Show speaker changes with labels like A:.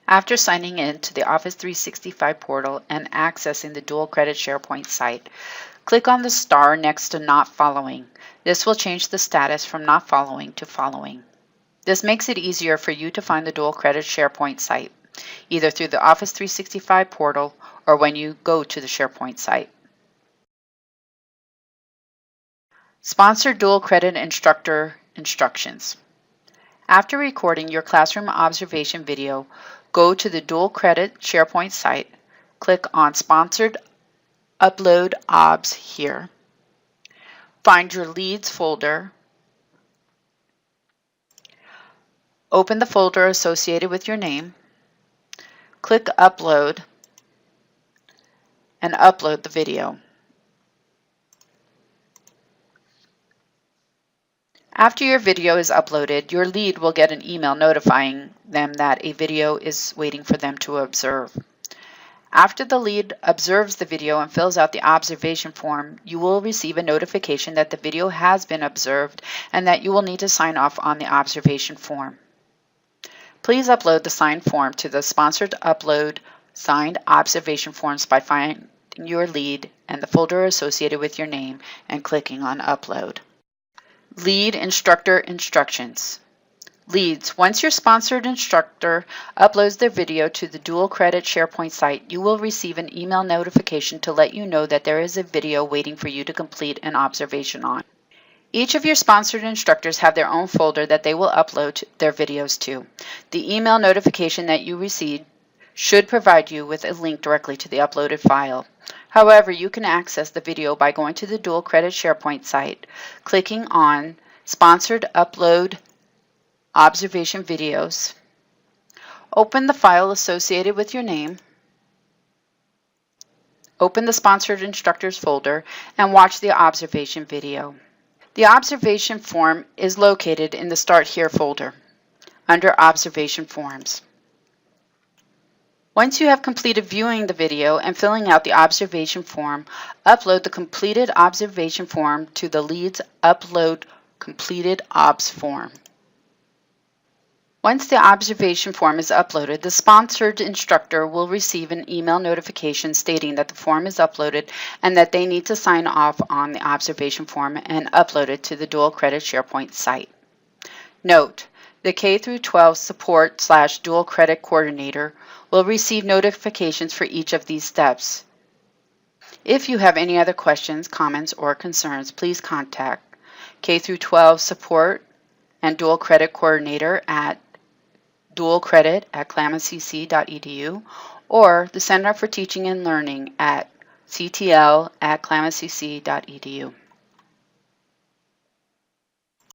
A: After signing in to the Office 365 portal and accessing the dual credit SharePoint site, click on the star next to Not Following. This will change the status from Not Following to Following. This makes it easier for you to find the dual credit SharePoint site, either through the Office 365 portal or when you go to the SharePoint site. Sponsored Dual Credit Instructor Instructions. After recording your classroom observation video, go to the Dual Credit SharePoint site, click on Sponsored Upload OBS here. Find your Leads folder. Open the folder associated with your name. Click Upload and upload the video. After your video is uploaded, your lead will get an email notifying them that a video is waiting for them to observe. After the lead observes the video and fills out the observation form, you will receive a notification that the video has been observed and that you will need to sign off on the observation form. Please upload the signed form to the Sponsored Upload Signed Observation Forms by finding your lead and the folder associated with your name and clicking on Upload. Lead Instructor Instructions. Leads. Once your sponsored instructor uploads their video to the Dual Credit SharePoint site, you will receive an email notification to let you know that there is a video waiting for you to complete an observation on. Each of your sponsored instructors have their own folder that they will upload their videos to. The email notification that you received should provide you with a link directly to the uploaded file. However, you can access the video by going to the Dual Credit SharePoint site, clicking on Sponsored Upload Observation Videos. Open the file associated with your name. Open the Sponsored Instructors folder and watch the observation video. The observation form is located in the Start Here folder under Observation Forms. Once you have completed viewing the video and filling out the observation form, upload the completed observation form to the Leads Upload Completed OBS form. Once the observation form is uploaded, the sponsored instructor will receive an email notification stating that the form is uploaded and that they need to sign off on the observation form and upload it to the Dual Credit SharePoint site. Note: the K-12 Support/Dual Credit Coordinator will receive notifications for each of these steps. If you have any other questions, comments, or concerns, please contact K-12 Support and Dual Credit Coordinator at dualcredit@klamathecc.edu or the Center for Teaching and Learning at ctl@klamathecc.edu.